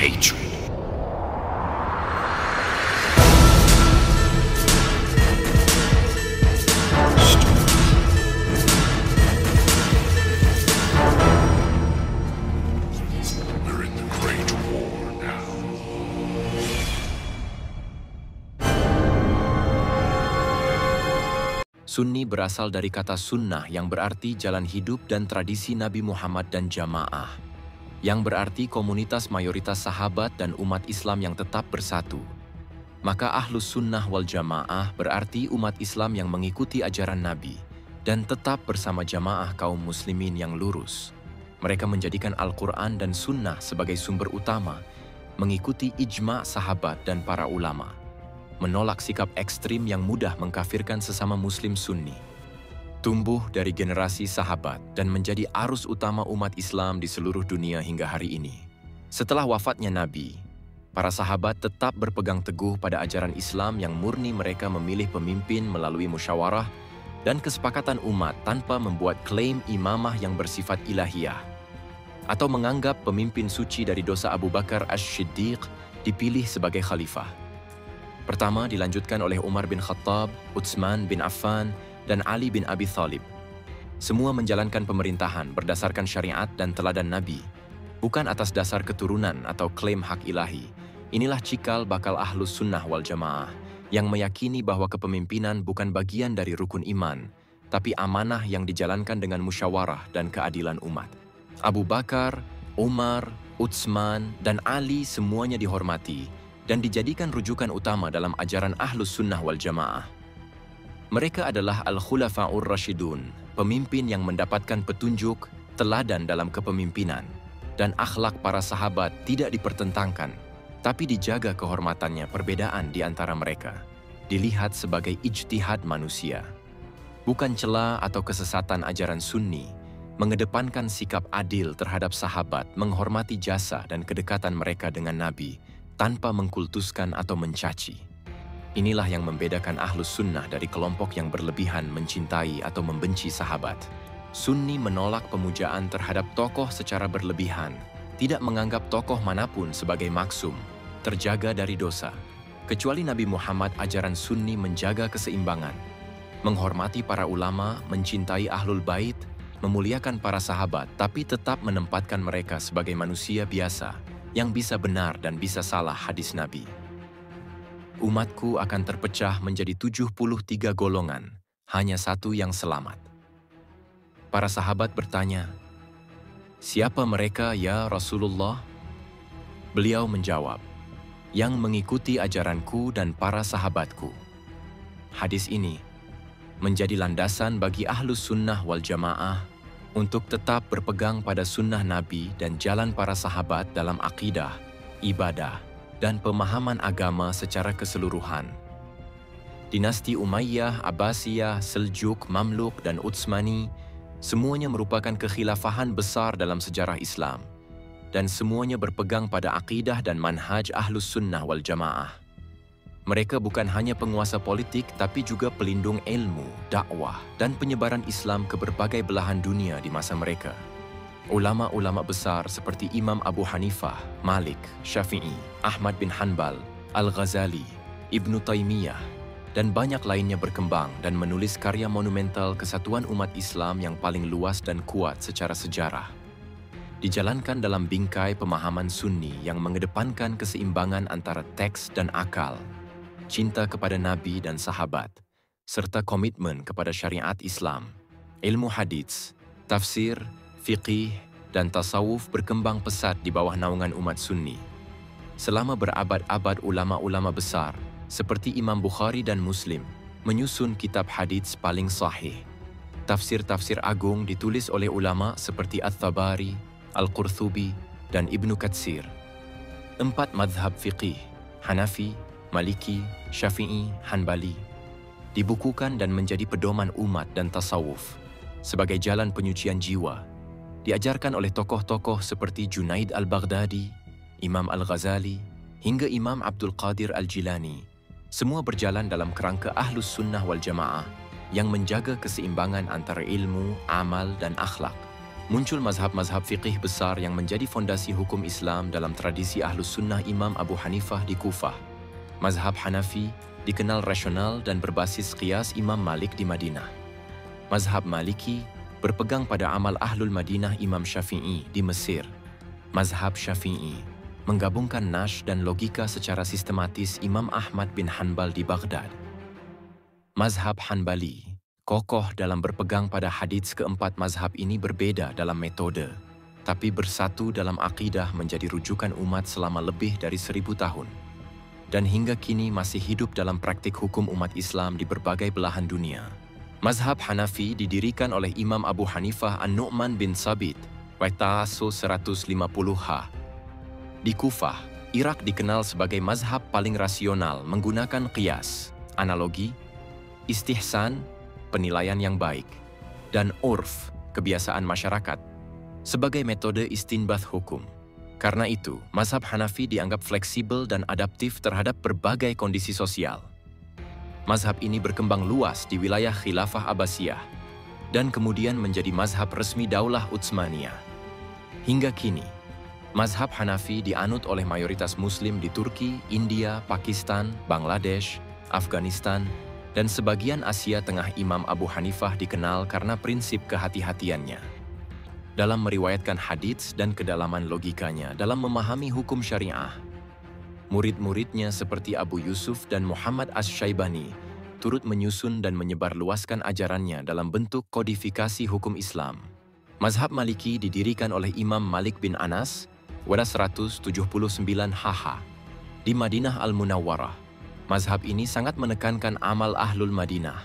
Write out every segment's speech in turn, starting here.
hatred. We're in the Great War now. Sunni berasal dari kata sunnah yang berarti jalan hidup dan tradisi Nabi Muhammad dan jamaah, yang berarti komunitas mayoritas sahabat dan umat Islam yang tetap bersatu. Maka Ahlus Sunnah wal Jamaah berarti umat Islam yang mengikuti ajaran Nabi dan tetap bersama jamaah kaum muslimin yang lurus. Mereka menjadikan Al-Quran dan Sunnah sebagai sumber utama, mengikuti ijma' sahabat dan para ulama, menolak sikap ekstrim yang mudah mengkafirkan sesama muslim sunni. Tumbuh dari generasi sahabat dan menjadi arus utama umat Islam di seluruh dunia hingga hari ini. Setelah wafatnya Nabi, para sahabat tetap berpegang teguh pada ajaran Islam yang murni. Mereka memilih pemimpin melalui musyawarah dan kesepakatan umat tanpa membuat klaim imamah yang bersifat ilahiyah, atau menganggap pemimpin suci dari dosa Abu Bakar Ash-Shiddiq dipilih sebagai khalifah. Pertama dilanjutkan oleh Umar bin Khattab, Utsman bin Affan, dan Ali bin Abi Thalib. Semua menjalankan pemerintahan berdasarkan syariat dan teladan Nabi, bukan atas dasar keturunan atau klaim hak ilahi. Inilah cikal bakal Ahlus Sunnah wal Jamaah, yang meyakini bahwa kepemimpinan bukan bagian dari rukun iman, tapi amanah yang dijalankan dengan musyawarah dan keadilan umat. Abu Bakar, Umar, Utsman, dan Ali semuanya dihormati dan dijadikan rujukan utama dalam ajaran Ahlus Sunnah wal Jamaah. Mereka adalah Al-Khulafa'ur Rashidun, pemimpin yang mendapatkan petunjuk, teladan dalam kepemimpinan, dan akhlak para sahabat tidak dipertentangkan, tapi dijaga kehormatannya. Perbedaan di antara mereka dilihat sebagai ijtihad manusia, bukan celah atau kesesatan. Ajaran Sunni mengedepankan sikap adil terhadap sahabat, menghormati jasa dan kedekatan mereka dengan Nabi, tanpa mengkultuskan atau mencaci. Inilah yang membedakan Ahlus Sunnah dari kelompok yang berlebihan mencintai atau membenci sahabat. Sunni menolak pemujaan terhadap tokoh secara berlebihan, tidak menganggap tokoh manapun sebagai maksum, terjaga dari dosa. Kecuali Nabi Muhammad, ajaran Sunni menjaga keseimbangan, menghormati para ulama, mencintai Ahlul Bait, memuliakan para sahabat, tapi tetap menempatkan mereka sebagai manusia biasa, yang bisa benar dan bisa salah. Hadis Nabi, umatku akan terpecah menjadi 73 golongan, hanya satu yang selamat. Para sahabat bertanya, siapa mereka ya Rasulullah? Beliau menjawab, yang mengikuti ajaranku dan para sahabatku. Hadis ini menjadi landasan bagi Ahlus Sunnah wal Jamaah untuk tetap berpegang pada sunnah Nabi dan jalan para sahabat dalam akidah, ibadah, dan pemahaman agama secara keseluruhan. Dinasti Umayyah, Abbasiyah, Seljuk, Mamluk, dan Utsmani semuanya merupakan kekhilafahan besar dalam sejarah Islam, dan semuanya berpegang pada akidah dan manhaj Ahlus Sunnah wal Jamaah. Mereka bukan hanya penguasa politik, tapi juga pelindung ilmu, dakwah, dan penyebaran Islam ke berbagai belahan dunia di masa mereka. Ulama-ulama besar seperti Imam Abu Hanifah, Malik, Syafi'i, Ahmad bin Hanbal, Al-Ghazali, Ibnu Taimiyah, dan banyak lainnya berkembang dan menulis karya monumental kesatuan umat Islam yang paling luas dan kuat secara sejarah. Dijalankan dalam bingkai pemahaman Sunni yang mengedepankan keseimbangan antara teks dan akal, cinta kepada Nabi dan sahabat, serta komitmen kepada syariat Islam. Ilmu hadits, tafsir, fiqih, dan tasawuf berkembang pesat di bawah naungan umat Sunni. Selama berabad-abad ulama-ulama besar, seperti Imam Bukhari dan Muslim, menyusun kitab hadits paling sahih. Tafsir-tafsir agung ditulis oleh ulama seperti At-Tabari, Al-Qurtubi, dan Ibnu Katsir. 4 madhab fiqih, Hanafi, Maliki, Syafi'i, Hanbali, dibukukan dan menjadi pedoman umat dan tasawuf sebagai jalan penyucian jiwa. Diajarkan oleh tokoh-tokoh seperti Junaid al-Baghdadi, Imam al-Ghazali, hingga Imam Abdul Qadir al-Jilani. Semua berjalan dalam kerangka Ahlus Sunnah wal Jamaah yang menjaga keseimbangan antara ilmu, amal, dan akhlak. muncul mazhab-mazhab fiqih besar yang menjadi fondasi hukum Islam dalam tradisi Ahlus Sunnah Imam Abu Hanifah di Kufah. Mazhab Hanafi dikenal rasional dan berbasis qiyas Imam Malik di Madinah. Mazhab Maliki berpegang pada amal Ahlul Madinah Imam Syafi'i di Mesir. Mazhab Syafi'i menggabungkan nash dan logika secara sistematis Imam Ahmad bin Hanbal di Baghdad. Mazhab Hanbali kokoh dalam berpegang pada hadits. Keempat mazhab ini berbeda dalam metode, tapi bersatu dalam akidah menjadi rujukan umat selama lebih dari 1000 tahun. Dan hingga kini masih hidup dalam praktik hukum umat Islam di berbagai belahan dunia. Mazhab Hanafi didirikan oleh Imam Abu Hanifah An-Nu'man bin Sabit, Waitaso 150H. Di Kufah, Irak dikenal sebagai mazhab paling rasional menggunakan qiyas, analogi, istihsan, penilaian yang baik, dan urf, kebiasaan masyarakat, sebagai metode istinbath hukum. Karena itu, mazhab Hanafi dianggap fleksibel dan adaptif terhadap berbagai kondisi sosial. Mazhab ini berkembang luas di wilayah Khilafah Abbasiyah dan kemudian menjadi mazhab resmi Daulah Utsmaniyah. Hingga kini, mazhab Hanafi dianut oleh mayoritas Muslim di Turki, India, Pakistan, Bangladesh, Afghanistan, dan sebagian Asia Tengah. Imam Abu Hanifah dikenal karena prinsip kehati-hatiannya dalam meriwayatkan hadits dan kedalaman logikanya dalam memahami hukum syariah. Murid-muridnya seperti Abu Yusuf dan Muhammad Asy-Syaibani turut menyusun dan menyebarluaskan ajarannya dalam bentuk kodifikasi hukum Islam. Mazhab Maliki didirikan oleh Imam Malik bin Anas, Wada 179 HH, di Madinah Al-Munawwarah. Mazhab ini sangat menekankan amal Ahlul Madinah,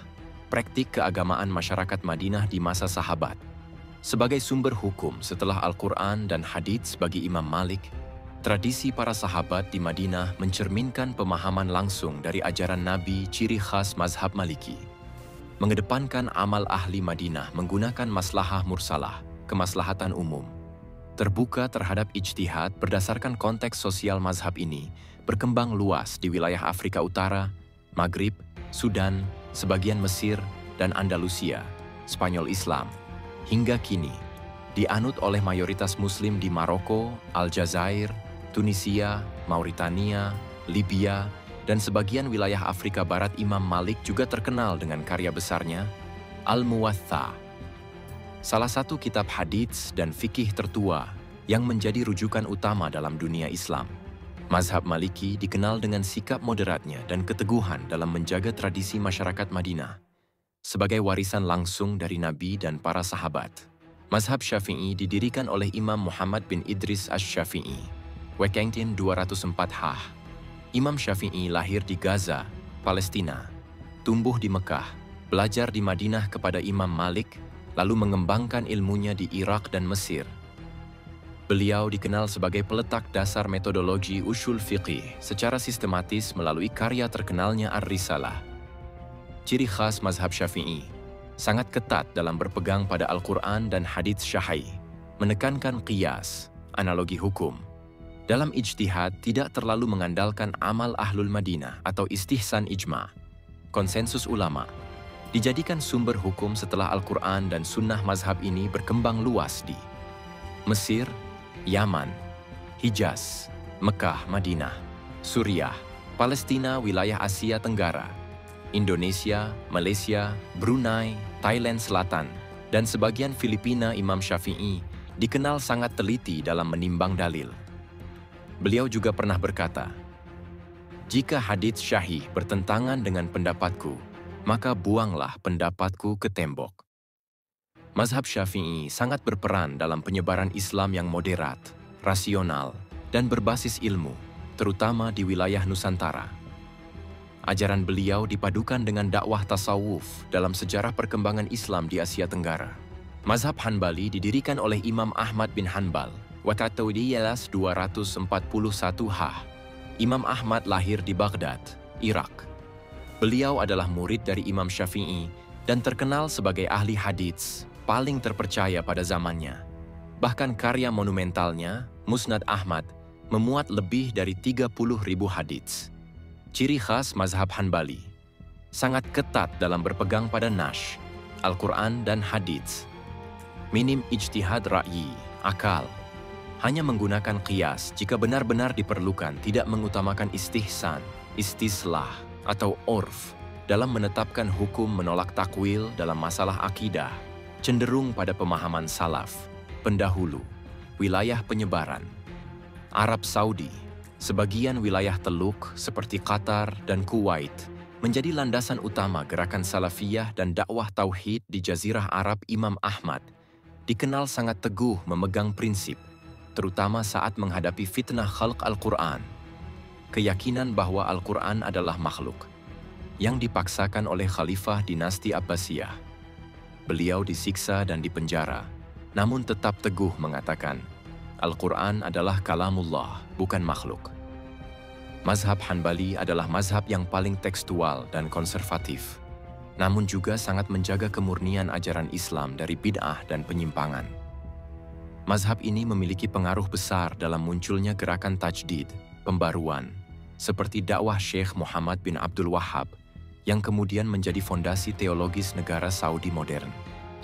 praktik keagamaan masyarakat Madinah di masa sahabat. Sebagai sumber hukum setelah Al-Quran dan hadits bagi Imam Malik, tradisi para sahabat di Madinah mencerminkan pemahaman langsung dari ajaran Nabi. Ciri khas mazhab Maliki mengedepankan amal ahli Madinah menggunakan maslahah mursalah, kemaslahatan umum. Terbuka terhadap ijtihad berdasarkan konteks sosial. Mazhab ini berkembang luas di wilayah Afrika Utara, Maghrib, Sudan, sebagian Mesir, dan Andalusia, Spanyol Islam. Hingga kini, dianut oleh mayoritas Muslim di Maroko, Aljazair, Tunisia, Mauritania, Libya, dan sebagian wilayah Afrika Barat. Imam Malik juga terkenal dengan karya besarnya, Al-Muwatta, salah satu kitab hadits dan fikih tertua yang menjadi rujukan utama dalam dunia Islam. Mazhab Maliki dikenal dengan sikap moderatnya dan keteguhan dalam menjaga tradisi masyarakat Madinah sebagai warisan langsung dari Nabi dan para sahabat. Mazhab Syafi'i didirikan oleh Imam Muhammad bin Idris Asy-Syafi'i, Wekengtin 204H. Imam Syafi'i lahir di Gaza, Palestina, tumbuh di Mekah, belajar di Madinah kepada Imam Malik, lalu mengembangkan ilmunya di Irak dan Mesir. Beliau dikenal sebagai peletak dasar metodologi ushul fiqih secara sistematis melalui karya terkenalnya Ar-Risalah. Ciri khas mazhab Syafi'i sangat ketat dalam berpegang pada Al-Quran dan hadits syahih, menekankan qiyas, analogi hukum. Dalam ijtihad tidak terlalu mengandalkan amal Ahlul Madinah atau istihsan ijma'. Konsensus ulama dijadikan sumber hukum setelah Al-Quran dan sunnah. Mazhab ini berkembang luas di Mesir, Yaman, Hijaz, Mekah, Madinah, Suriah, Palestina, wilayah Asia Tenggara, Indonesia, Malaysia, Brunei, Thailand Selatan, dan sebagian Filipina. Imam Syafi'i dikenal sangat teliti dalam menimbang dalil. Beliau juga pernah berkata, "Jika hadits syahih bertentangan dengan pendapatku, maka buanglah pendapatku ke tembok." Mazhab Syafi'i sangat berperan dalam penyebaran Islam yang moderat, rasional, dan berbasis ilmu, terutama di wilayah Nusantara. Ajaran beliau dipadukan dengan dakwah tasawuf dalam sejarah perkembangan Islam di Asia Tenggara. Mazhab Hanbali didirikan oleh Imam Ahmad bin Hanbal, Watatawidiyalas 241H. Imam Ahmad lahir di Baghdad, Irak. Beliau adalah murid dari Imam Syafi'i dan terkenal sebagai ahli hadits paling terpercaya pada zamannya. Bahkan karya monumentalnya, Musnad Ahmad, memuat lebih dari 30.000 hadits. Ciri khas mazhab Hanbali sangat ketat dalam berpegang pada nash, Al-Quran dan hadits. Minim ijtihad ra'yi, akal. Hanya menggunakan qiyas jika benar-benar diperlukan, tidak mengutamakan istihsan, istislah, atau urf dalam menetapkan hukum, menolak takwil dalam masalah akidah, cenderung pada pemahaman salaf, pendahulu, wilayah penyebaran. Arab Saudi, sebagian wilayah Teluk seperti Qatar dan Kuwait, menjadi landasan utama gerakan salafiyah dan dakwah tauhid di Jazirah Arab. Imam Ahmad dikenal sangat teguh memegang prinsip, terutama saat menghadapi fitnah khalq Al-Quran, keyakinan bahwa Al-Quran adalah makhluk, yang dipaksakan oleh Khalifah dinasti Abbasiyah. Beliau disiksa dan dipenjara, namun tetap teguh mengatakan, Al-Quran adalah kalamullah, bukan makhluk. Mazhab Hanbali adalah mazhab yang paling tekstual dan konservatif, namun juga sangat menjaga kemurnian ajaran Islam dari bid'ah dan penyimpangan. Mazhab ini memiliki pengaruh besar dalam munculnya gerakan tajdid, pembaruan, seperti dakwah Syekh Muhammad bin Abdul Wahhab, yang kemudian menjadi fondasi teologis negara Saudi modern.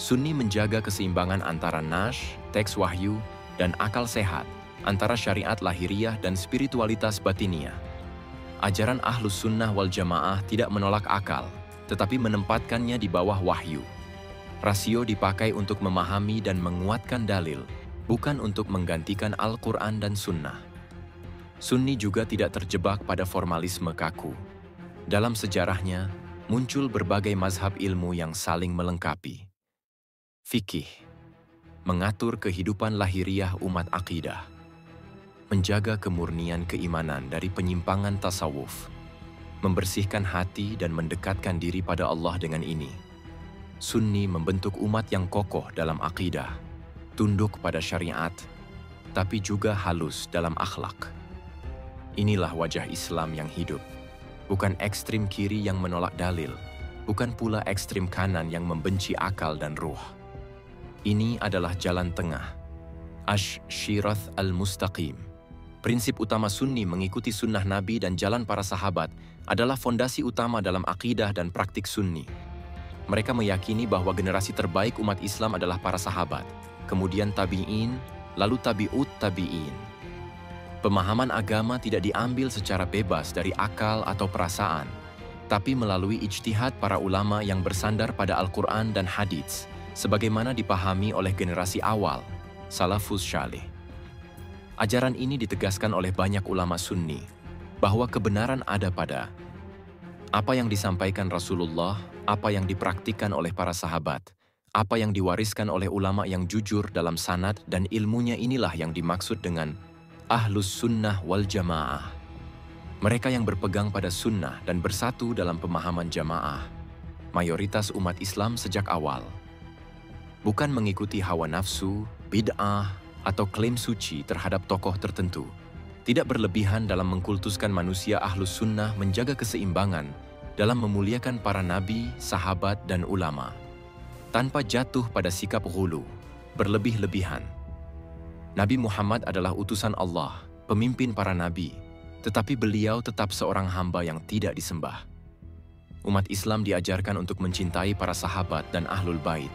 Sunni menjaga keseimbangan antara nash, teks wahyu, dan akal sehat, antara syariat lahiriah dan spiritualitas batiniah. Ajaran Ahlus Sunnah wal Jamaah tidak menolak akal, tetapi menempatkannya di bawah wahyu. Rasio dipakai untuk memahami dan menguatkan dalil, bukan untuk menggantikan Al-Quran dan Sunnah. Sunni juga tidak terjebak pada formalisme kaku. Dalam sejarahnya, muncul berbagai mazhab ilmu yang saling melengkapi. Fikih, mengatur kehidupan lahiriah umat akidah, menjaga kemurnian keimanan dari penyimpangan tasawuf, membersihkan hati dan mendekatkan diri pada Allah dengan ini. Sunni membentuk umat yang kokoh dalam akidah, tunduk pada syariat, tapi juga halus dalam akhlak. Inilah wajah Islam yang hidup, bukan ekstrim kiri yang menolak dalil, bukan pula ekstrim kanan yang membenci akal dan ruh. Ini adalah jalan tengah, ash-shirath al-mustaqim. Prinsip utama Sunni mengikuti sunnah Nabi dan jalan para sahabat adalah fondasi utama dalam akidah dan praktik Sunni. Mereka meyakini bahwa generasi terbaik umat Islam adalah para sahabat, kemudian tabi'in, lalu tabi'ut tabi'in. Pemahaman agama tidak diambil secara bebas dari akal atau perasaan, tapi melalui ijtihad para ulama yang bersandar pada Al-Quran dan hadits, sebagaimana dipahami oleh generasi awal, salafus syalih. Ajaran ini ditegaskan oleh banyak ulama Sunni, bahwa kebenaran ada pada apa yang disampaikan Rasulullah, apa yang dipraktikkan oleh para sahabat, apa yang diwariskan oleh ulama yang jujur dalam sanad, dan ilmunya inilah yang dimaksud dengan Ahlus Sunnah wal Jamaah. Mereka yang berpegang pada sunnah dan bersatu dalam pemahaman jamaah, mayoritas umat Islam sejak awal. Bukan mengikuti hawa nafsu, bid'ah, atau klaim suci terhadap tokoh tertentu. Tidak berlebihan dalam mengkultuskan manusia. Ahlus Sunnah menjaga keseimbangan dalam memuliakan para nabi, sahabat, dan ulama, tanpa jatuh pada sikap ghulu, berlebih-lebihan. Nabi Muhammad adalah utusan Allah, pemimpin para nabi, tetapi beliau tetap seorang hamba yang tidak disembah. Umat Islam diajarkan untuk mencintai para sahabat dan ahlul bait,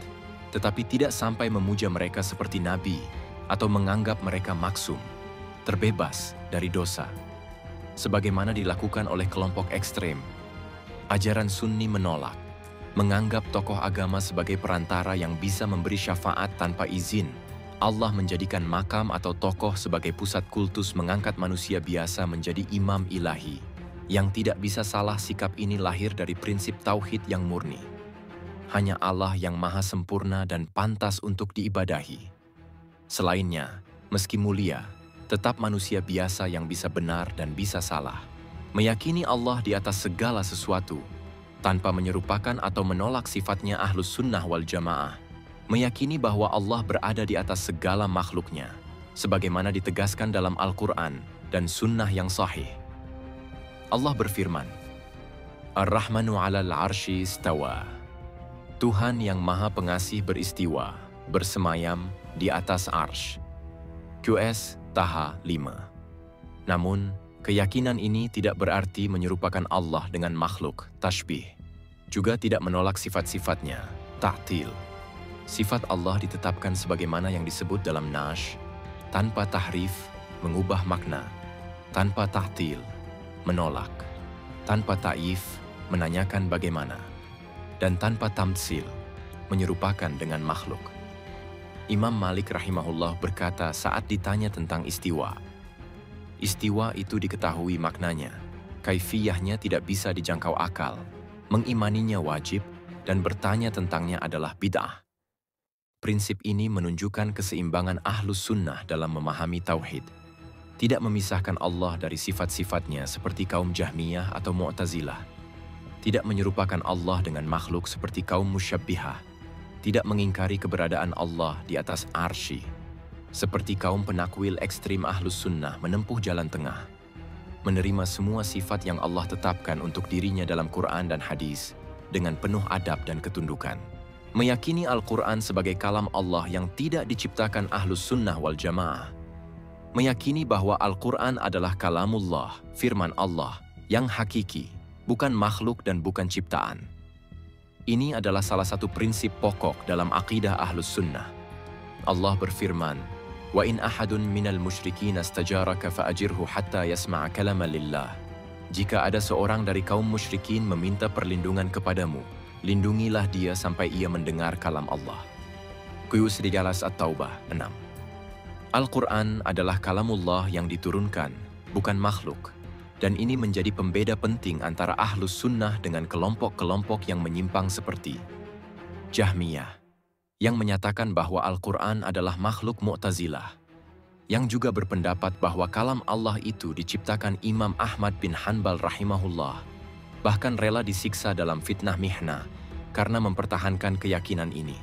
tetapi tidak sampai memuja mereka seperti nabi atau menganggap mereka maksum, terbebas dari dosa, sebagaimana dilakukan oleh kelompok ekstrem. Ajaran Sunni menolak, menganggap tokoh agama sebagai perantara yang bisa memberi syafaat tanpa izin. Allah menjadikan makam atau tokoh sebagai pusat kultus, mengangkat manusia biasa menjadi imam ilahi. Yang tidak bisa salah, sikap ini lahir dari prinsip tauhid yang murni. Hanya Allah yang maha sempurna dan pantas untuk diibadahi. Selainnya, meski mulia, tetap manusia biasa yang bisa benar dan bisa salah. Meyakini Allah di atas segala sesuatu, tanpa menyerupakan atau menolak sifatnya. Ahlus Sunnah wal Jamaah meyakini bahwa Allah berada di atas segala makhluknya, sebagaimana ditegaskan dalam Al-Quran dan Sunnah yang sahih. Allah berfirman, Ar-Rahmanu 'alal 'arsy istawa. Tuhan yang Maha Pengasih beristiwa, bersemayam di atas arsy. QS Taha 5. Namun, keyakinan ini tidak berarti menyerupakan Allah dengan makhluk, tashbih. Juga tidak menolak sifat-sifatnya, ta'til. Sifat Allah ditetapkan sebagaimana yang disebut dalam Nash, tanpa tahrif, mengubah makna, tanpa tahtil, menolak, tanpa ta'if, menanyakan bagaimana, dan tanpa tamtsil, menyerupakan dengan makhluk. Imam Malik rahimahullah berkata saat ditanya tentang istiwa, istiwa itu diketahui maknanya, kaifiyahnya tidak bisa dijangkau akal, mengimaninya wajib, dan bertanya tentangnya adalah bid'ah. Prinsip ini menunjukkan keseimbangan Ahlus Sunnah dalam memahami tauhid. Tidak memisahkan Allah dari sifat-sifatnya seperti kaum Jahmiyah atau Mu'tazilah. Tidak menyerupakan Allah dengan makhluk seperti kaum Musyabbihah. Tidak mengingkari keberadaan Allah di atas arsy. Seperti kaum penakwil ekstrim Ahlus Sunnah menempuh jalan tengah. Menerima semua sifat yang Allah tetapkan untuk dirinya dalam Quran dan hadis dengan penuh adab dan ketundukan. Meyakini Al-Quran sebagai kalam Allah yang tidak diciptakan Ahlus Sunnah wal Jamaah. Meyakini bahwa Al-Quran adalah kalamullah, firman Allah, yang hakiki, bukan makhluk dan bukan ciptaan. Ini adalah salah satu prinsip pokok dalam akidah Ahlus Sunnah. Allah berfirman, "Wa in ahadun minal musyrikin astajaraka fa'ajirhu hatta yasma'a kalama lillah." Jika ada seorang dari kaum musyrikin meminta perlindungan kepadamu, lindungilah dia sampai ia mendengar kalam Allah. Qiyus Rijalas At-Taubah 6. Al-Quran adalah kalamullah yang diturunkan, bukan makhluk. Dan ini menjadi pembeda penting antara Ahlus Sunnah dengan kelompok-kelompok yang menyimpang seperti Jahmiyah, yang menyatakan bahwa Al-Quran adalah makhluk Mu'tazilah, yang juga berpendapat bahwa kalam Allah itu diciptakan Imam Ahmad bin Hanbal rahimahullah, bahkan rela disiksa dalam fitnah mihna karena mempertahankan keyakinan ini.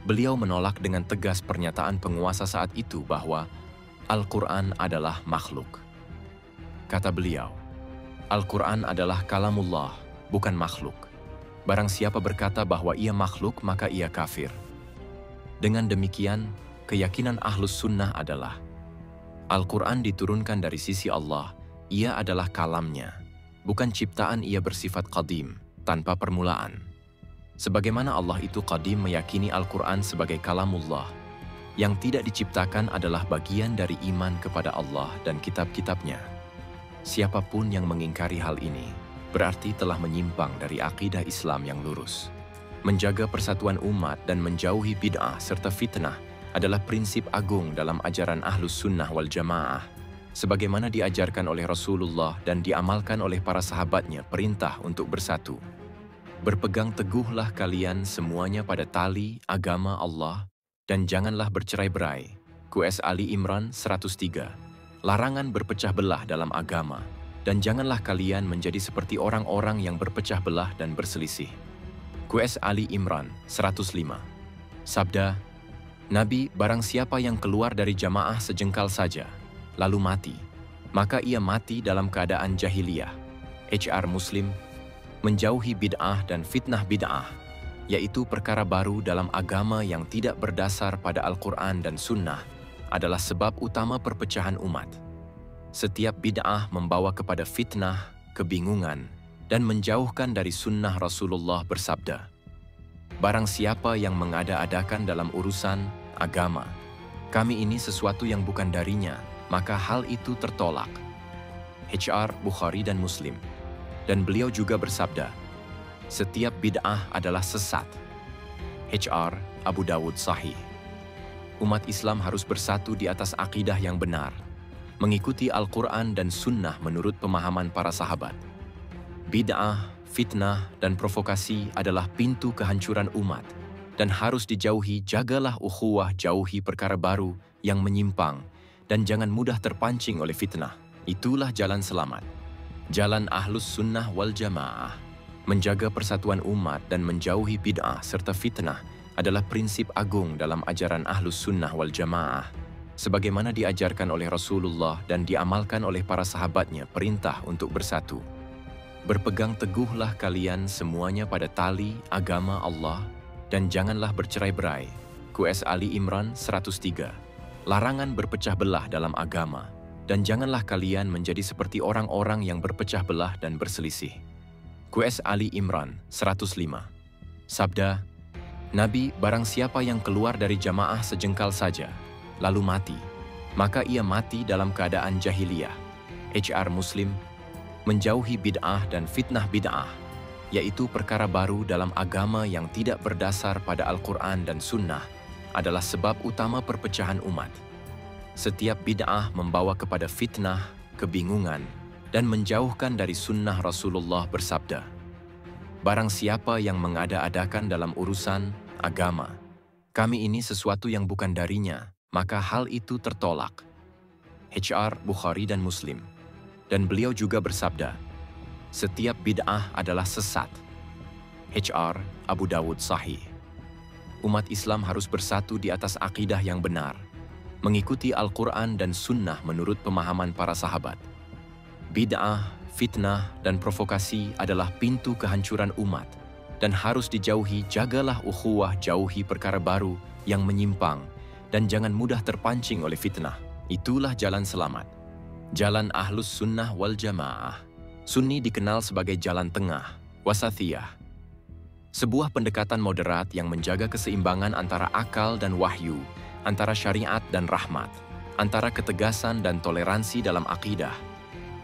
Beliau menolak dengan tegas pernyataan penguasa saat itu bahwa Al-Quran adalah makhluk. Kata beliau, Al-Quran adalah kalamullah, bukan makhluk. Barang siapa berkata bahwa ia makhluk, maka ia kafir. Dengan demikian, keyakinan Ahlus Sunnah adalah Al-Quran diturunkan dari sisi Allah, ia adalah kalamnya, bukan ciptaan, ia bersifat qadim, tanpa permulaan. Sebagaimana Allah itu qadim, meyakini Al-Quran sebagai kalamullah, yang tidak diciptakan adalah bagian dari iman kepada Allah dan kitab-kitabnya. Siapapun yang mengingkari hal ini, berarti telah menyimpang dari akidah Islam yang lurus. Menjaga persatuan umat dan menjauhi bid'ah serta fitnah adalah prinsip agung dalam ajaran Ahlus Sunnah wal Jamaah, sebagaimana diajarkan oleh Rasulullah dan diamalkan oleh para sahabatnya perintah untuk bersatu. Berpegang teguhlah kalian semuanya pada tali agama Allah dan janganlah bercerai-berai. QS Ali Imran 103. Larangan berpecah belah dalam agama dan janganlah kalian menjadi seperti orang-orang yang berpecah belah dan berselisih. QS Ali Imran 105. Sabda Nabi, barang siapa yang keluar dari jamaah sejengkal saja, lalu mati, maka ia mati dalam keadaan jahiliyah. HR Muslim. Menjauhi bid'ah dan fitnah bid'ah, yaitu perkara baru dalam agama yang tidak berdasar pada Al-Quran dan Sunnah, adalah sebab utama perpecahan umat. Setiap bid'ah membawa kepada fitnah, kebingungan, dan menjauhkan dari Sunnah. Rasulullah bersabda, barang siapa yang mengada-adakan dalam urusan agama kami ini sesuatu yang bukan darinya, maka hal itu tertolak. HR Bukhari dan Muslim. Dan beliau juga bersabda, setiap bid'ah adalah sesat. HR Abu Dawud Sahih. Umat Islam harus bersatu di atas akidah yang benar, mengikuti Al-Quran dan Sunnah menurut pemahaman para sahabat. Bid'ah, fitnah, dan provokasi adalah pintu kehancuran umat dan harus dijauhi. Jagalah ukhuwah, jauhi perkara baru yang menyimpang dan jangan mudah terpancing oleh fitnah. Itulah jalan selamat. Jalan Ahlus Sunnah wal Jamaah. Menjaga persatuan umat dan menjauhi bid'ah serta fitnah adalah prinsip agung dalam ajaran Ahlus Sunnah wal Jamaah, sebagaimana diajarkan oleh Rasulullah dan diamalkan oleh para sahabatnya perintah untuk bersatu. Berpegang teguhlah kalian semuanya pada tali agama Allah dan janganlah bercerai-berai. QS Ali Imran 103. Larangan berpecah belah dalam agama. Dan janganlah kalian menjadi seperti orang-orang yang berpecah belah dan berselisih. QS Ali Imran 105. Sabda Nabi, barang siapa yang keluar dari jamaah sejengkal saja, lalu mati, maka ia mati dalam keadaan jahiliyah. HR Muslim, menjauhi bid'ah dan fitnah bid'ah, yaitu perkara baru dalam agama yang tidak berdasar pada Al-Quran dan Sunnah, adalah sebab utama perpecahan umat. Setiap bid'ah membawa kepada fitnah, kebingungan, dan menjauhkan dari sunnah Rasulullah bersabda, barang siapa yang mengada-adakan dalam urusan agama, kami ini sesuatu yang bukan darinya, maka hal itu tertolak. HR Bukhari dan Muslim. Dan beliau juga bersabda, setiap bid'ah adalah sesat. HR Abu Dawud Sahih. Umat Islam harus bersatu di atas akidah yang benar, mengikuti Al-Quran dan Sunnah menurut pemahaman para sahabat. Bid'ah, fitnah, dan provokasi adalah pintu kehancuran umat, dan harus dijauhi. Jagalah ukhuwah, jauhi perkara baru yang menyimpang, dan jangan mudah terpancing oleh fitnah. Itulah jalan selamat. Jalan Ahlus Sunnah wal Jamaah. Sunni dikenal sebagai jalan tengah, wasathiyah. Sebuah pendekatan moderat yang menjaga keseimbangan antara akal dan wahyu, antara syariat dan rahmat, antara ketegasan dan toleransi dalam akidah.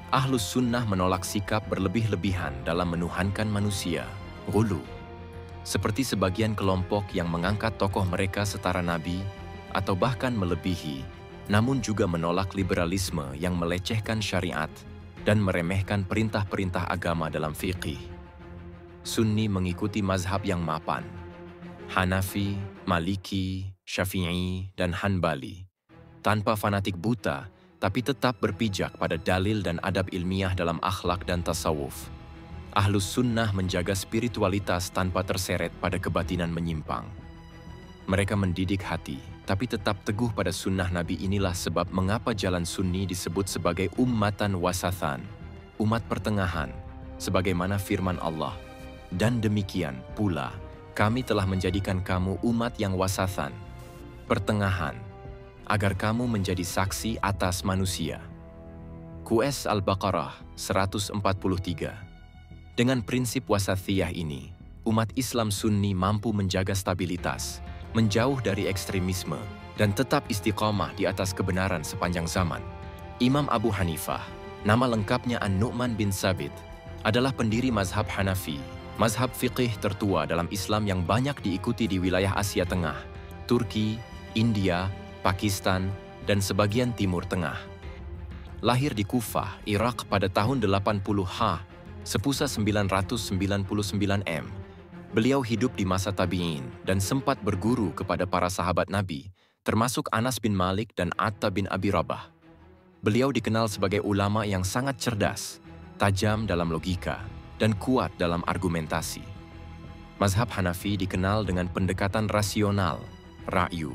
Ahlus Sunnah menolak sikap berlebih-lebihan dalam menuhankan manusia, ghulu. Seperti sebagian kelompok yang mengangkat tokoh mereka setara Nabi, atau bahkan melebihi, namun juga menolak liberalisme yang melecehkan syariat dan meremehkan perintah-perintah agama dalam fiqih. Sunni mengikuti mazhab yang mapan, Hanafi, Maliki, Syafi'i, dan Hanbali, tanpa fanatik buta, tapi tetap berpijak pada dalil dan adab ilmiah dalam akhlak dan tasawuf. Ahlus Sunnah menjaga spiritualitas tanpa terseret pada kebatinan menyimpang. Mereka mendidik hati, tapi tetap teguh pada sunnah Nabi. Inilah sebab mengapa jalan Sunni disebut sebagai ummatan wasathan, umat pertengahan, sebagaimana firman Allah, dan demikian pula, kami telah menjadikan kamu umat yang wasathan, pertengahan, agar kamu menjadi saksi atas manusia. QS Al-Baqarah 143. Dengan prinsip wasathiyah ini, umat Islam Sunni mampu menjaga stabilitas, menjauh dari ekstremisme, dan tetap istiqamah di atas kebenaran sepanjang zaman. Imam Abu Hanifah, nama lengkapnya An-Nu'man bin Sabit, adalah pendiri mazhab Hanafi, mazhab fiqih tertua dalam Islam yang banyak diikuti di wilayah Asia Tengah, Turki, India, Pakistan, dan sebagian Timur Tengah. Lahir di Kufah, Irak pada tahun 80 sepusa 999 M. Beliau hidup di masa tabi'in dan sempat berguru kepada para sahabat Nabi, termasuk Anas bin Malik dan Atta bin Abi Rabah. Beliau dikenal sebagai ulama yang sangat cerdas, tajam dalam logika, dan kuat dalam argumentasi. Mazhab Hanafi dikenal dengan pendekatan rasional, ra'yu,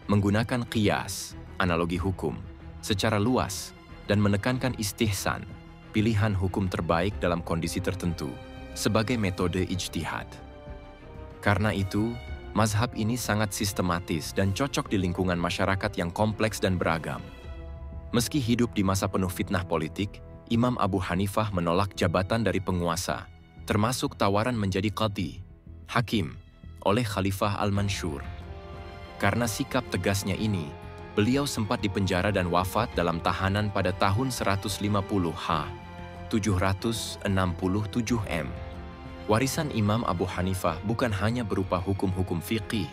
menggunakan qiyas, analogi hukum, secara luas, dan menekankan istihsan, pilihan hukum terbaik dalam kondisi tertentu, sebagai metode ijtihad. Karena itu, mazhab ini sangat sistematis dan cocok di lingkungan masyarakat yang kompleks dan beragam. Meski hidup di masa penuh fitnah politik, Imam Abu Hanifah menolak jabatan dari penguasa, termasuk tawaran menjadi qadhi, hakim, oleh Khalifah Al-Mansyur. Karena sikap tegasnya ini, beliau sempat dipenjara dan wafat dalam tahanan pada tahun 150 767 M. Warisan Imam Abu Hanifah bukan hanya berupa hukum-hukum fiqih,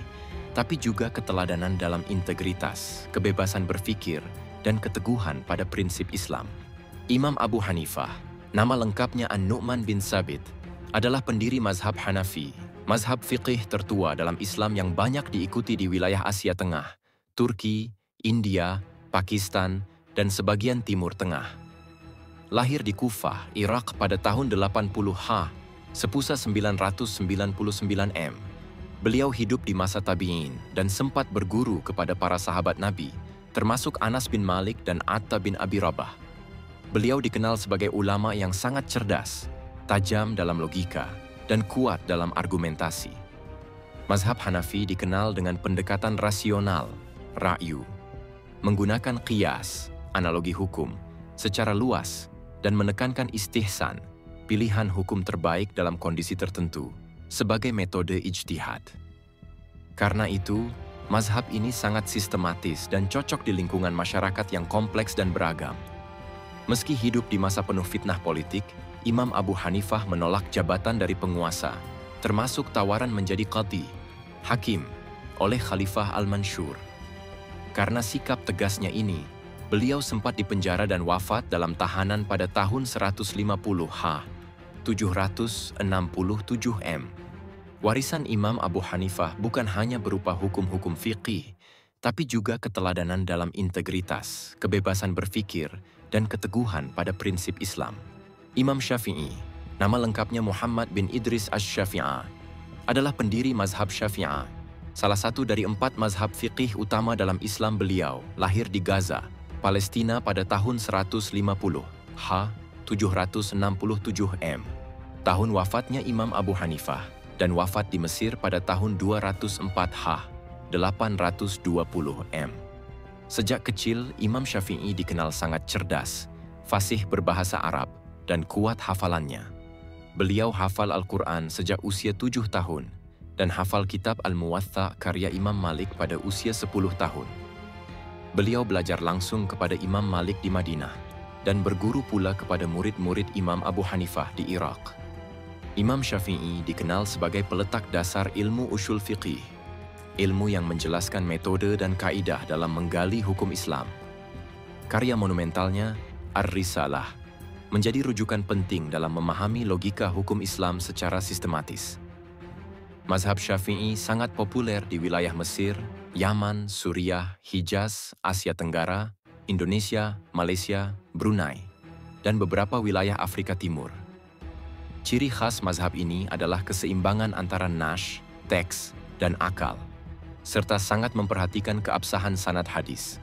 tapi juga keteladanan dalam integritas, kebebasan berfikir, dan keteguhan pada prinsip Islam. Imam Abu Hanifah, nama lengkapnya An-Nu'man bin Sabit, adalah pendiri mazhab Hanafi, mazhab fiqih tertua dalam Islam yang banyak diikuti di wilayah Asia Tengah, Turki, India, Pakistan, dan sebagian Timur Tengah. Lahir di Kufah, Irak pada tahun 80 sepusa 999 M. Beliau hidup di masa tabi'in dan sempat berguru kepada para sahabat Nabi, termasuk Anas bin Malik dan Atta bin Abi Rabah. Beliau dikenal sebagai ulama yang sangat cerdas, tajam dalam logika, dan kuat dalam argumentasi. Mazhab Hanafi dikenal dengan pendekatan rasional, ra'yu, menggunakan qiyas, analogi hukum, secara luas, dan menekankan istihsan, pilihan hukum terbaik dalam kondisi tertentu, sebagai metode ijtihad. Karena itu, mazhab ini sangat sistematis dan cocok di lingkungan masyarakat yang kompleks dan beragam. Meski hidup di masa penuh fitnah politik, Imam Abu Hanifah menolak jabatan dari penguasa, termasuk tawaran menjadi qadhi, hakim, oleh Khalifah Al-Mansyur. Karena sikap tegasnya ini, beliau sempat dipenjara dan wafat dalam tahanan pada tahun 150 767 M. Warisan Imam Abu Hanifah bukan hanya berupa hukum-hukum fiqih, tapi juga keteladanan dalam integritas, kebebasan berfikir, dan keteguhan pada prinsip Islam. Imam Syafi'i, nama lengkapnya Muhammad bin Idris Asy-Syafi'i, adalah pendiri mazhab Syafi'i, salah satu dari 4 mazhab fiqih utama dalam Islam. Beliau lahir di Gaza, Palestina pada tahun 150 767 M. Tahun wafatnya Imam Abu Hanifah, dan wafat di Mesir pada tahun 204 820 M. Sejak kecil, Imam Syafi'i dikenal sangat cerdas, fasih berbahasa Arab, dan kuat hafalannya. Beliau hafal Al-Quran sejak usia 7 tahun, dan hafal kitab Al-Muwatta karya Imam Malik pada usia 10 tahun. Beliau belajar langsung kepada Imam Malik di Madinah, dan berguru pula kepada murid-murid Imam Abu Hanifah di Irak. Imam Syafi'i dikenal sebagai peletak dasar ilmu ushul fiqih, ilmu yang menjelaskan metode dan kaidah dalam menggali hukum Islam. Karya monumentalnya, Ar-Risalah, menjadi rujukan penting dalam memahami logika hukum Islam secara sistematis. Mazhab Syafi'i sangat populer di wilayah Mesir, Yaman, Suriah, Hijaz, Asia Tenggara, Indonesia, Malaysia, Brunei, dan beberapa wilayah Afrika Timur. Ciri khas mazhab ini adalah keseimbangan antara nash, teks, dan akal, serta sangat memperhatikan keabsahan sanad hadis.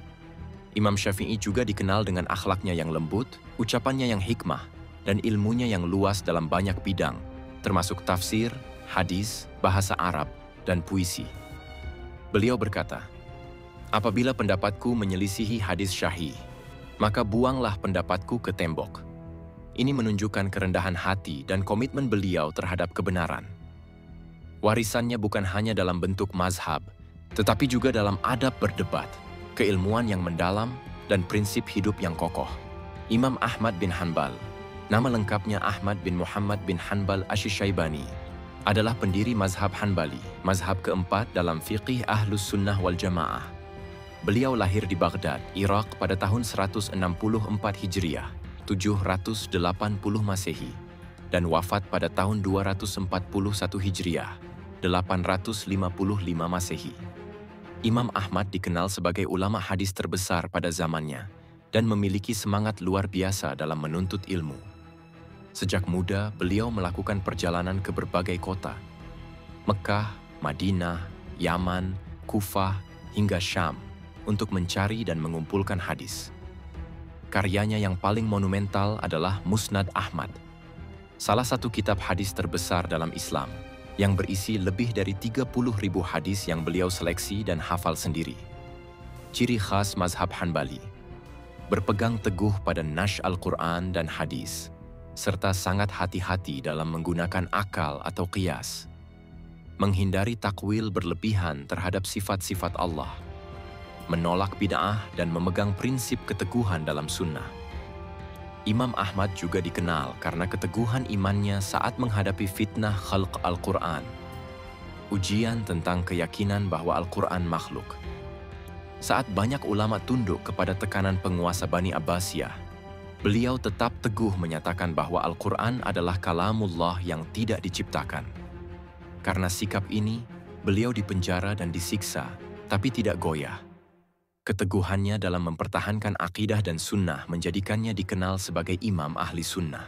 Imam Syafi'i juga dikenal dengan akhlaknya yang lembut, ucapannya yang hikmah, dan ilmunya yang luas dalam banyak bidang, termasuk tafsir, hadis, bahasa Arab, dan puisi. Beliau berkata, "Apabila pendapatku menyelisihi hadis syahih, maka buanglah pendapatku ke tembok." Ini menunjukkan kerendahan hati dan komitmen beliau terhadap kebenaran. Warisannya bukan hanya dalam bentuk mazhab, tetapi juga dalam adab berdebat, keilmuan yang mendalam, dan prinsip hidup yang kokoh. Imam Ahmad bin Hanbal, nama lengkapnya Ahmad bin Muhammad bin Hanbal Asy-Syaibani, adalah pendiri mazhab Hanbali, mazhab keempat dalam fiqih Ahlus Sunnah wal Jamaah. Beliau lahir di Baghdad, Irak pada tahun 164 Hijriah, 780 Masehi, dan wafat pada tahun 241 Hijriah, 855 Masehi. Imam Ahmad dikenal sebagai ulama hadis terbesar pada zamannya dan memiliki semangat luar biasa dalam menuntut ilmu. Sejak muda, beliau melakukan perjalanan ke berbagai kota, Mekah, Madinah, Yaman, Kufah, hingga Syam, untuk mencari dan mengumpulkan hadis. Karyanya yang paling monumental adalah Musnad Ahmad, salah satu kitab hadis terbesar dalam Islam, yang berisi lebih dari 30.000 hadis yang beliau seleksi dan hafal sendiri. Ciri khas mazhab Hanbali, berpegang teguh pada nash Al-Quran dan hadis, serta sangat hati-hati dalam menggunakan akal atau qiyas, menghindari takwil berlebihan terhadap sifat-sifat Allah, menolak bid'ah, dan memegang prinsip keteguhan dalam sunnah. Imam Ahmad juga dikenal karena keteguhan imannya saat menghadapi fitnah khalq Al-Quran, ujian tentang keyakinan bahwa Al-Quran makhluk. Saat banyak ulama tunduk kepada tekanan penguasa Bani Abbasiyah, beliau tetap teguh menyatakan bahwa Al-Quran adalah kalamullah yang tidak diciptakan. Karena sikap ini, beliau dipenjara dan disiksa, tapi tidak goyah. Keteguhannya dalam mempertahankan akidah dan sunnah menjadikannya dikenal sebagai imam ahli sunnah.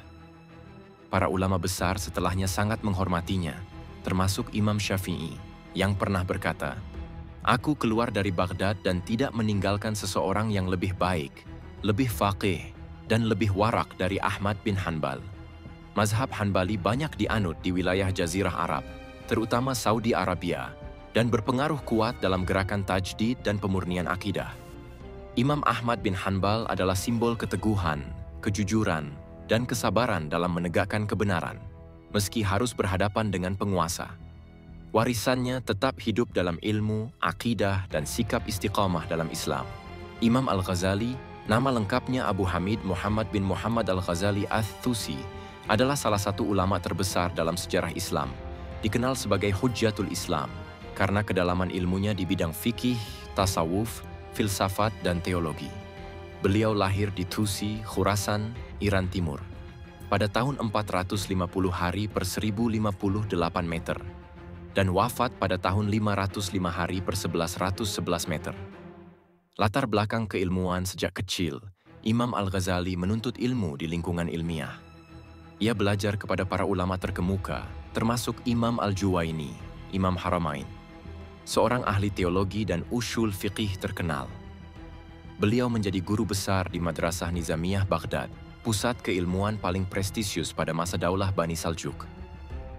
Para ulama besar setelahnya sangat menghormatinya, termasuk Imam Syafi'i, yang pernah berkata, "Aku keluar dari Baghdad dan tidak meninggalkan seseorang yang lebih baik, lebih faqih, dan lebih warak dari Ahmad bin Hanbal." Mazhab Hanbali banyak dianut di wilayah Jazirah Arab, terutama Saudi Arabia, dan berpengaruh kuat dalam gerakan tajdid dan pemurnian akidah. Imam Ahmad bin Hanbal adalah simbol keteguhan, kejujuran, dan kesabaran dalam menegakkan kebenaran, meski harus berhadapan dengan penguasa. Warisannya tetap hidup dalam ilmu, akidah, dan sikap istiqamah dalam Islam. Imam Al-Ghazali, nama lengkapnya Abu Hamid Muhammad bin Muhammad Al-Ghazali Ats-Tusi, adalah salah satu ulama terbesar dalam sejarah Islam, dikenal sebagai Hujjatul Islam, karena kedalaman ilmunya di bidang fikih, tasawuf, filsafat, dan teologi. Beliau lahir di Tusi, Khurasan, Iran Timur, pada tahun 450 hari per 1058 meter, dan wafat pada tahun 505 hari per 1111 meter. Latar belakang keilmuan sejak kecil, Imam Al-Ghazali menuntut ilmu di lingkungan ilmiah. Ia belajar kepada para ulama terkemuka, termasuk Imam Al-Juwaini, Imam Haramain, seorang ahli teologi dan ushul fiqih terkenal. Beliau menjadi guru besar di Madrasah Nizamiyah Baghdad, pusat keilmuan paling prestisius pada masa Daulah Bani Saljuk.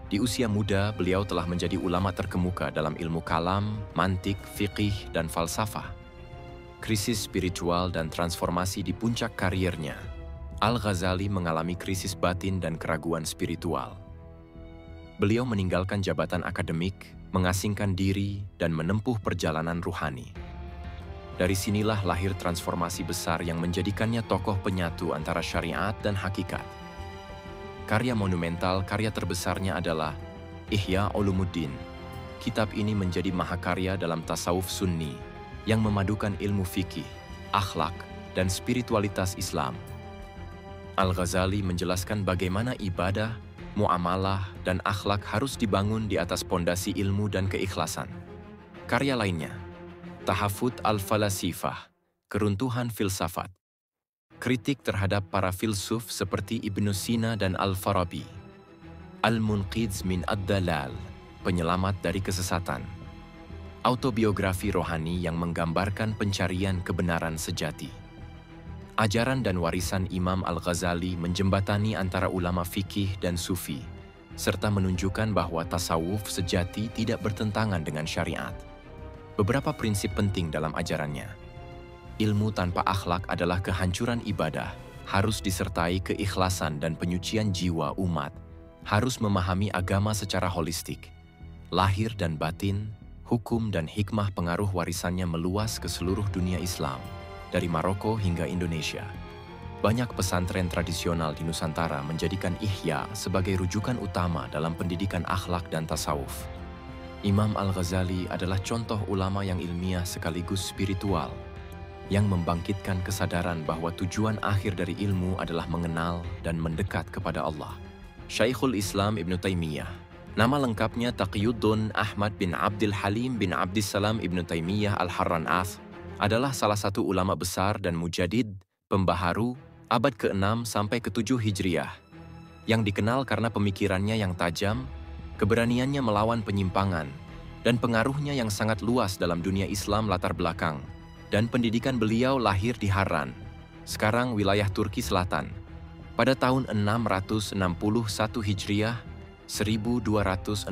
Di usia muda, beliau telah menjadi ulama terkemuka dalam ilmu kalam, mantik, fiqih, dan falsafah. Krisis spiritual dan transformasi di puncak kariernya, Al-Ghazali mengalami krisis batin dan keraguan spiritual. Beliau meninggalkan jabatan akademik, mengasingkan diri, dan menempuh perjalanan ruhani. Dari sinilah lahir transformasi besar yang menjadikannya tokoh penyatu antara syariat dan hakikat. Karya monumental, karya terbesarnya adalah Ihya Ulumuddin. Kitab ini menjadi mahakarya dalam tasawuf sunni yang memadukan ilmu fikih, akhlak, dan spiritualitas Islam. Al-Ghazali menjelaskan bagaimana ibadah, muamalah, dan akhlak harus dibangun di atas pondasi ilmu dan keikhlasan. Karya lainnya, Tahafut al-Falasifah, Keruntuhan Filsafat. Kritik terhadap para filsuf seperti Ibnu Sina dan Al-Farabi. Al-Munqidz min ad-Dalal, Penyelamat dari Kesesatan. Autobiografi rohani yang menggambarkan pencarian kebenaran sejati. Ajaran dan warisan Imam Al-Ghazali menjembatani antara ulama fikih dan sufi, serta menunjukkan bahwa tasawuf sejati tidak bertentangan dengan syariat. Beberapa prinsip penting dalam ajarannya. Ilmu tanpa akhlak adalah kehancuran ibadah, harus disertai keikhlasan dan penyucian jiwa umat, harus memahami agama secara holistik. Lahir dan batin, hukum dan hikmah pengaruh warisannya meluas ke seluruh dunia Islam, dari Maroko hingga Indonesia. Banyak pesantren tradisional di Nusantara menjadikan Ihya sebagai rujukan utama dalam pendidikan akhlak dan tasawuf. Imam Al-Ghazali adalah contoh ulama yang ilmiah sekaligus spiritual, yang membangkitkan kesadaran bahwa tujuan akhir dari ilmu adalah mengenal dan mendekat kepada Allah. Syekhul Islam Ibnu Taimiyah, nama lengkapnya Taqiyuddin Ahmad bin Abdul Halim bin Abdissalam Ibnu Taimiyah Al-Harran Ath, adalah salah satu ulama besar dan mujadid, pembaharu, abad ke-6 sampai ke-7 Hijriah, yang dikenal karena pemikirannya yang tajam, keberaniannya melawan penyimpangan, dan pengaruhnya yang sangat luas dalam dunia Islam latar belakang. Dan pendidikan beliau lahir di Harran, sekarang wilayah Turki Selatan, pada tahun 661 Hijriah, 1263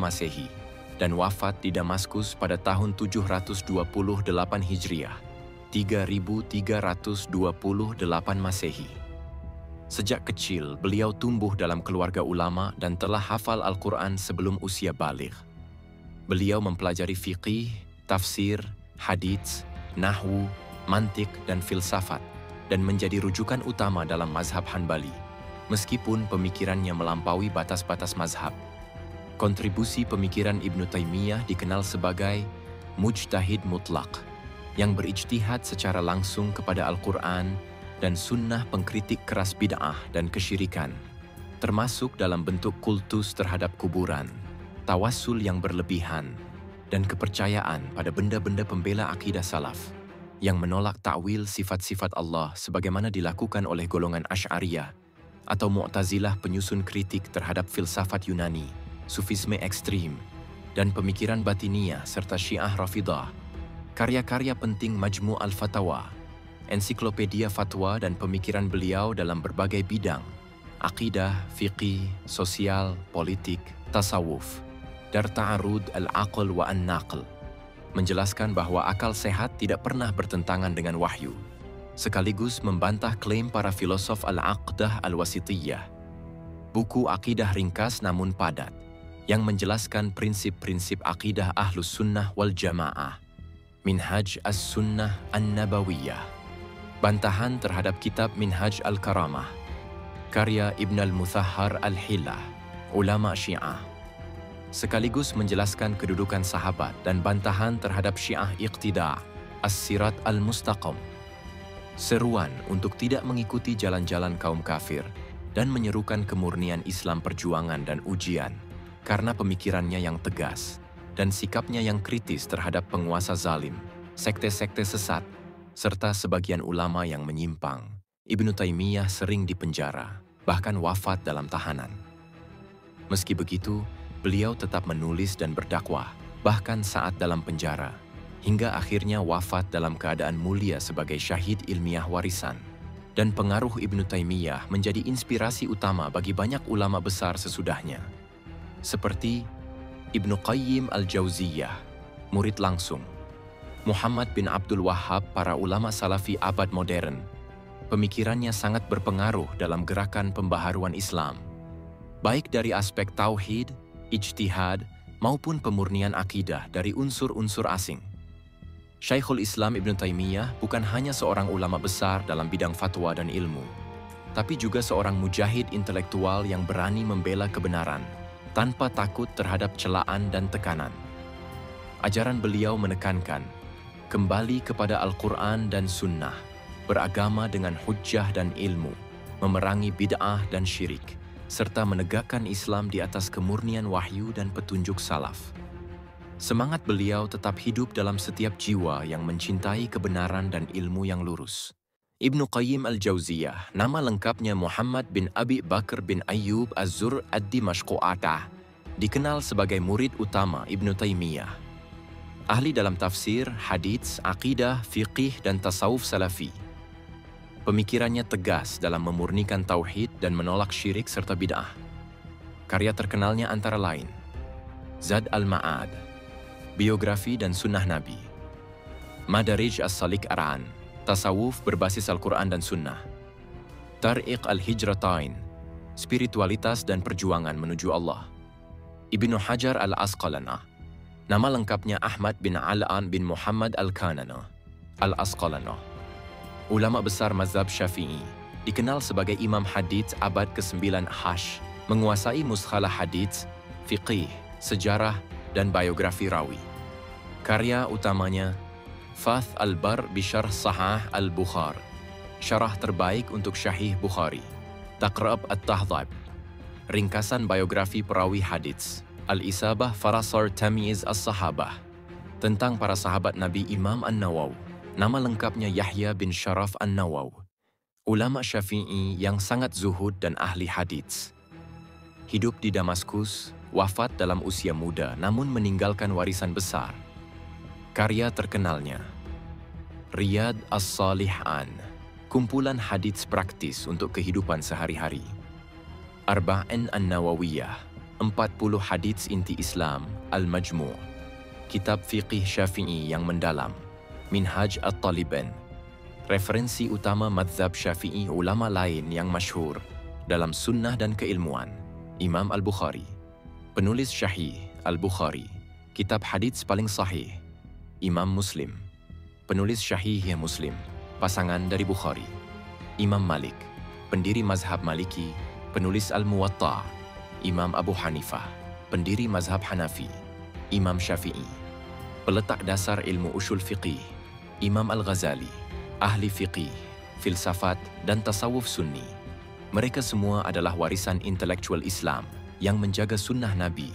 Masehi, dan wafat di Damaskus pada tahun 728 Hijriah, 3328 Masehi. Sejak kecil, beliau tumbuh dalam keluarga ulama dan telah hafal Al-Quran sebelum usia baligh. Beliau mempelajari fiqih, tafsir, hadits, nahwu, mantik, dan filsafat, dan menjadi rujukan utama dalam mazhab Hanbali, meskipun pemikirannya melampaui batas-batas mazhab. Kontribusi pemikiran Ibnu Taimiyah dikenal sebagai mujtahid mutlak, yang berijtihad secara langsung kepada Al-Quran dan sunnah pengkritik keras bid'ah dan kesyirikan, termasuk dalam bentuk kultus terhadap kuburan, tawassul yang berlebihan, dan kepercayaan pada benda-benda pembela akidah salaf, yang menolak ta'wil sifat-sifat Allah sebagaimana dilakukan oleh golongan Asy'ariyah atau Mu'tazilah penyusun kritik terhadap filsafat Yunani, sufisme ekstrim, dan pemikiran batiniyah serta Syiah Rafidah. Karya-karya penting Majmu' al-Fatawa, ensiklopedia fatwa dan pemikiran beliau dalam berbagai bidang, akidah, fiqih, sosial, politik, tasawuf, Dar Ta'arud al-Aql wa an-Naql, menjelaskan bahwa akal sehat tidak pernah bertentangan dengan wahyu, sekaligus membantah klaim para filosof al-Aqdah al-Wasitiyah. Buku akidah ringkas namun padat, yang menjelaskan prinsip-prinsip akidah Ahlus Sunnah wal Jamaah, Minhaj As-Sunnah An-Nabawiyah, bantahan terhadap kitab Minhaj Al-Karamah, karya Ibn Al-Muthahhar Al-Hillah, ulama Syiah, sekaligus menjelaskan kedudukan sahabat dan bantahan terhadap Syiah Iqtida' As-Sirat Al-Mustaqam, seruan untuk tidak mengikuti jalan-jalan kaum kafir dan menyerukan kemurnian Islam perjuangan dan ujian karena pemikirannya yang tegas dan sikapnya yang kritis terhadap penguasa zalim, sekte-sekte sesat, serta sebagian ulama yang menyimpang. Ibnu Taimiyah sering dipenjara, bahkan wafat dalam tahanan. Meski begitu, beliau tetap menulis dan berdakwah, bahkan saat dalam penjara, hingga akhirnya wafat dalam keadaan mulia sebagai syahid ilmiah warisan. Dan pengaruh Ibnu Taimiyah menjadi inspirasi utama bagi banyak ulama besar sesudahnya, seperti Ibnu Qayyim Al-Jauziyah, murid langsung, Muhammad bin Abdul Wahhab, para ulama salafi abad modern. Pemikirannya sangat berpengaruh dalam gerakan pembaharuan Islam, baik dari aspek tauhid, ijtihad, maupun pemurnian akidah dari unsur-unsur asing. Syekhul Islam Ibnu Taimiyah bukan hanya seorang ulama besar dalam bidang fatwa dan ilmu, tapi juga seorang mujahid intelektual yang berani membela kebenaran tanpa takut terhadap celaan dan tekanan. Ajaran beliau menekankan, kembali kepada Al-Quran dan Sunnah, beragama dengan hujjah dan ilmu, memerangi bid'ah dan syirik, serta menegakkan Islam di atas kemurnian wahyu dan petunjuk salaf. Semangat beliau tetap hidup dalam setiap jiwa yang mencintai kebenaran dan ilmu yang lurus. Ibnu Qayyim Al-Jauziyah, nama lengkapnya Muhammad bin Abi Bakr bin Ayyub Az-Zur Ad-Dimashqo'atah, dikenal sebagai murid utama Ibnu Taimiyah. Ahli dalam tafsir, hadits, akidah, fiqih, dan tasawuf salafi. Pemikirannya tegas dalam memurnikan tauhid dan menolak syirik serta bid'ah. Karya terkenalnya antara lain Zad al-Ma'ad, Biografi dan Sunnah Nabi, Madarij as-Salik Ar'an, Tasawuf berbasis Al-Quran dan Sunnah, Tariq al-Hijratain, Spiritualitas dan Perjuangan menuju Allah, Ibnu Hajar al-Asqalani, nama lengkapnya Ahmad bin Al'an bin Muhammad al-Kanana, al-Asqalani, ulama besar mazhab Syafi'i, dikenal sebagai Imam Hadits abad ke-9 Hash, menguasai muskhalah hadits, fiqih, sejarah, dan biografi rawi. Karya utamanya Fath al-Bar Bisyarh Sahah al-Bukhar, syarah terbaik untuk Syahih Bukhari, Taqrab at-Tahdhib, ringkasan biografi perawi hadits, Al-Isabah Farasar Tamyiz as-Sahabah, tentang para sahabat Nabi Imam An-Nawawi, nama lengkapnya Yahya bin Sharaf An-Nawawi, ulama Syafi'i yang sangat zuhud dan ahli hadits. Hidup di Damaskus, wafat dalam usia muda namun meninggalkan warisan besar. Karya terkenalnya Riyad As-Salihan, kumpulan hadits praktis untuk kehidupan sehari-hari. Arba'in An-Nawawiyah, 40 hadits inti Islam, Al-Majmu', kitab fiqih Syafi'i yang mendalam, Minhaj At-Taliban, referensi utama mazhab Syafi'i ulama lain yang masyhur dalam sunnah dan keilmuan, Imam Al-Bukhari, penulis Syahih Al-Bukhari, kitab hadits paling sahih, Imam Muslim, penulis Syahih Muslim, pasangan dari Bukhari, Imam Malik, pendiri mazhab Maliki, penulis Al-Muwatta, Imam Abu Hanifah, pendiri mazhab Hanafi, Imam Syafi'i, peletak dasar ilmu usul fiqih, Imam Al-Ghazali, ahli fiqih, filsafat, dan tasawuf sunni. Mereka semua adalah warisan intelektual Islam yang menjaga sunnah Nabi,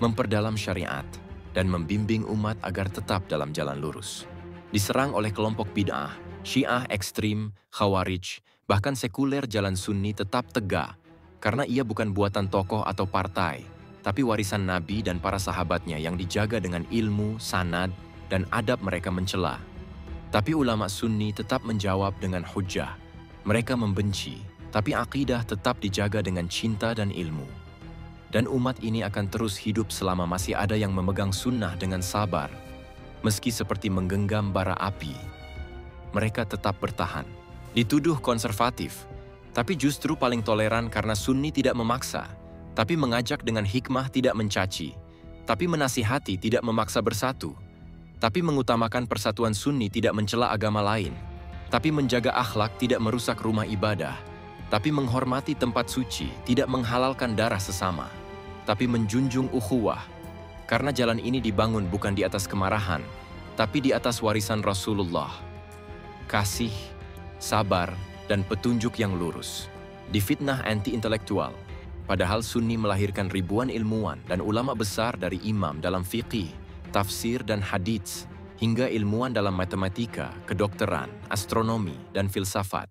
memperdalam syariat, dan membimbing umat agar tetap dalam jalan lurus. Diserang oleh kelompok bid'ah, Syiah ekstrim, Khawarij, bahkan sekuler jalan Sunni tetap tegak, karena ia bukan buatan tokoh atau partai, tapi warisan Nabi dan para sahabatnya yang dijaga dengan ilmu, sanad, dan adab mereka mencela. Tapi ulama Sunni tetap menjawab dengan hujjah. Mereka membenci, tapi akidah tetap dijaga dengan cinta dan ilmu. Dan umat ini akan terus hidup selama masih ada yang memegang sunnah dengan sabar. Meski seperti menggenggam bara api, mereka tetap bertahan. Dituduh konservatif, tapi justru paling toleran karena Sunni tidak memaksa, tapi mengajak dengan hikmah, tidak mencaci, tapi menasihati, tidak memaksa bersatu, tapi mengutamakan persatuan Sunni, tidak mencela agama lain, tapi menjaga akhlak, tidak merusak rumah ibadah, tapi menghormati tempat suci, tidak menghalalkan darah sesama, tapi menjunjung ukhuwah. Karena jalan ini dibangun bukan di atas kemarahan, tapi di atas warisan Rasulullah. Kasih, sabar, dan petunjuk yang lurus. Difitnah anti-intelektual. Padahal Sunni melahirkan ribuan ilmuwan dan ulama besar, dari imam dalam fiqih, tafsir, dan hadits, hingga ilmuwan dalam matematika, kedokteran, astronomi, dan filsafat.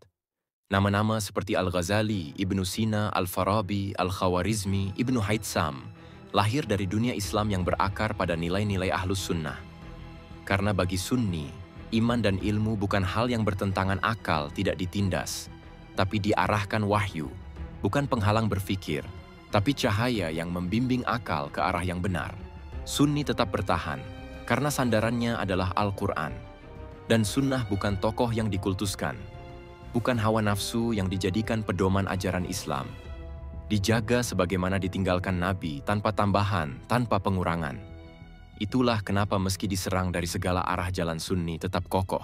Nama-nama seperti Al-Ghazali, Ibnu Sina, Al-Farabi, Al-Khawarizmi, Ibnu Haytham lahir dari dunia Islam yang berakar pada nilai-nilai Ahlus Sunnah. Karena bagi Sunni, iman dan ilmu bukan hal yang bertentangan akal, tidak ditindas, tapi diarahkan wahyu, bukan penghalang berpikir, tapi cahaya yang membimbing akal ke arah yang benar. Sunni tetap bertahan, karena sandarannya adalah Al-Quran. Dan sunnah bukan tokoh yang dikultuskan, bukan hawa nafsu yang dijadikan pedoman ajaran Islam. Dijaga sebagaimana ditinggalkan Nabi, tanpa tambahan, tanpa pengurangan. Itulah kenapa meski diserang dari segala arah, jalan Sunni tetap kokoh.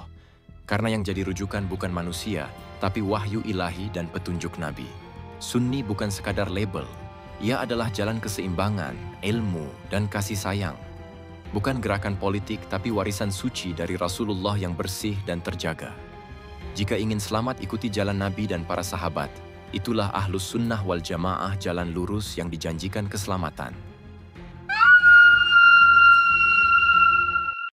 Karena yang jadi rujukan bukan manusia, tapi wahyu ilahi dan petunjuk Nabi. Sunni bukan sekadar label, ia adalah jalan keseimbangan, ilmu, dan kasih sayang. Bukan gerakan politik, tapi warisan suci dari Rasulullah yang bersih dan terjaga. Jika ingin selamat, ikuti jalan Nabi dan para sahabat. Itulah Ahlus Sunnah wal Jamaah, jalan lurus yang dijanjikan keselamatan.